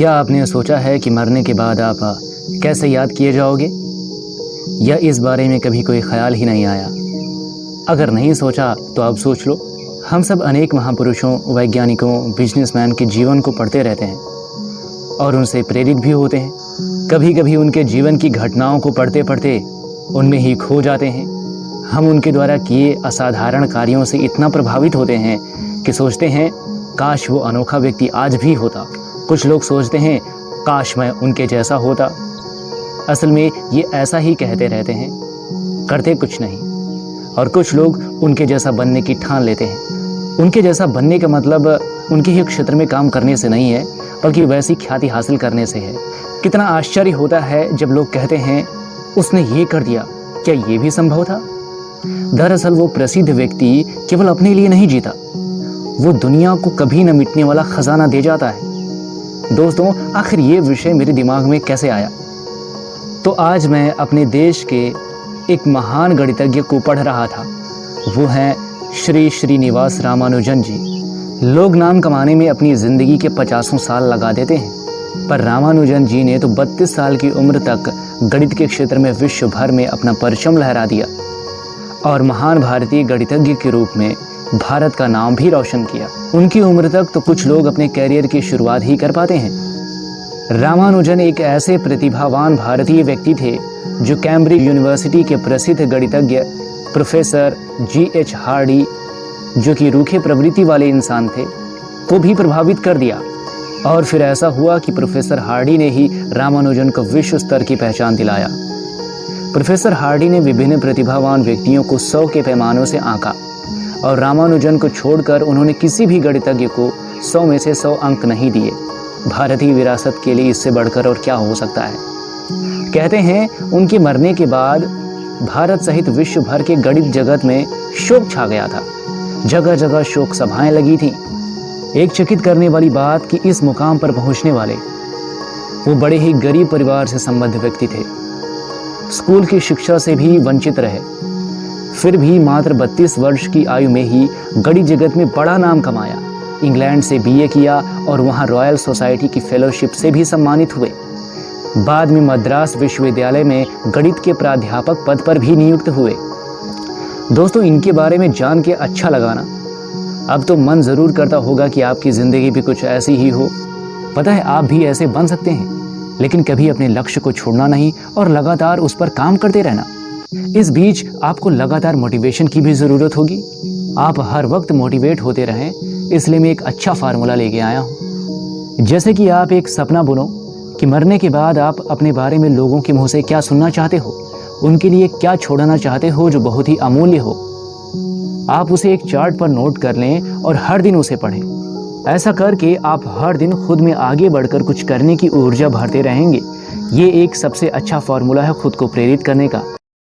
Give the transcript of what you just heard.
क्या आपने सोचा है कि मरने के बाद आप कैसे याद किए जाओगे, या इस बारे में कभी कोई ख्याल ही नहीं आया? अगर नहीं सोचा तो अब सोच लो। हम सब अनेक महापुरुषों, वैज्ञानिकों, बिजनेसमैन के जीवन को पढ़ते रहते हैं और उनसे प्रेरित भी होते हैं। कभी कभी उनके जीवन की घटनाओं को पढ़ते पढ़ते उनमें ही खो जाते हैं। हम उनके द्वारा किए असाधारण कार्यों से इतना प्रभावित होते हैं कि सोचते हैं काश वो अनोखा व्यक्ति आज भी होता। कुछ लोग सोचते हैं काश मैं उनके जैसा होता। असल में ये ऐसा ही कहते रहते हैं, करते कुछ नहीं। और कुछ लोग उनके जैसा बनने की ठान लेते हैं। उनके जैसा बनने का मतलब उनके ही क्षेत्र में काम करने से नहीं है, बल्कि वैसी ख्याति हासिल करने से है। कितना आश्चर्य होता है जब लोग कहते हैं उसने ये कर दिया, क्या ये भी संभव था? दरअसल वो प्रसिद्ध व्यक्ति केवल अपने लिए नहीं जीता, वो दुनिया को कभी न मिटने वाला खजाना दे जाता है। दोस्तों, आखिर ये विषय मेरे दिमाग में कैसे आया? तो आज मैं अपने देश के एक महान गणितज्ञ को पढ़ रहा था। वो हैं श्री श्रीनिवास रामानुजन जी। लोग नाम कमाने में अपनी ज़िंदगी के 50 साल लगा देते हैं, पर रामानुजन जी ने तो 32 साल की उम्र तक गणित के क्षेत्र में विश्व भर में अपना परचम लहरा दिया और महान भारतीय गणितज्ञ के रूप में भारत का नाम भी रोशन किया। उनकी उम्र तक तो कुछ लोग अपने कैरियर की शुरुआत ही कर पाते हैं। रामानुजन एक ऐसे प्रतिभावान भारतीय व्यक्ति थे जो कैम्ब्रिज यूनिवर्सिटी के प्रसिद्ध गणितज्ञ प्रोफेसर G.H. हार्डी, जो कि रूखे प्रवृत्ति वाले इंसान थे, को भी प्रभावित कर दिया। और फिर ऐसा हुआ कि प्रोफेसर हार्डी ने ही रामानुजन को विश्व स्तर की पहचान दिलाया। प्रोफेसर हार्डी ने विभिन्न प्रतिभावान व्यक्तियों को 100 के पैमानों से आंका और रामानुजन को छोड़कर उन्होंने किसी भी गणितज्ञ को 100 में से 100 अंक नहीं दिए। भारतीय विरासत के लिए इससे बढ़कर और क्या हो सकता है। कहते हैं उनके मरने के बाद भारत सहित विश्व भर के गणित जगत में शोक छा गया था। जगह जगह शोक सभाएं लगी थीं। एक चकित करने वाली बात कि इस मुकाम पर पहुंचने वाले वो बड़े ही गरीब परिवार से संबद्ध व्यक्ति थे। स्कूल की शिक्षा से भी वंचित रहे, फिर भी मात्र 32 वर्ष की आयु में ही गणित जगत में बड़ा नाम कमाया। इंग्लैंड से BA किया और वहां रॉयल सोसाइटी की फेलोशिप से भी सम्मानित हुए। बाद में मद्रास विश्वविद्यालय में गणित के प्राध्यापक पद पर भी नियुक्त हुए। दोस्तों, इनके बारे में जान के अच्छा लगा ना? अब तो मन जरूर करता होगा कि आपकी जिंदगी भी कुछ ऐसी ही हो। पता है, आप भी ऐसे बन सकते हैं, लेकिन कभी अपने लक्ष्य को छोड़ना नहीं और लगातार उस पर काम करते रहना। इस बीच आपको लगातार मोटिवेशन की भी जरूरत होगी। आप हर वक्त मोटिवेट होते रहें, इसलिए मैं एक अच्छा फार्मूला लेके आया हूँ। जैसे कि आप एक सपना बुनो कि मरने के बाद आप अपने बारे में लोगों के मुंह से क्या सुनना चाहते हो, उनके लिए क्या छोड़ना चाहते हो जो बहुत ही अमूल्य हो। आप उसे एक चार्ट पर नोट कर लें और हर दिन उसे पढ़ें। ऐसा करके आप हर दिन खुद में आगे बढ़कर कुछ करने की ऊर्जा भरते रहेंगे। ये एक सबसे अच्छा फार्मूला है खुद को प्रेरित करने का।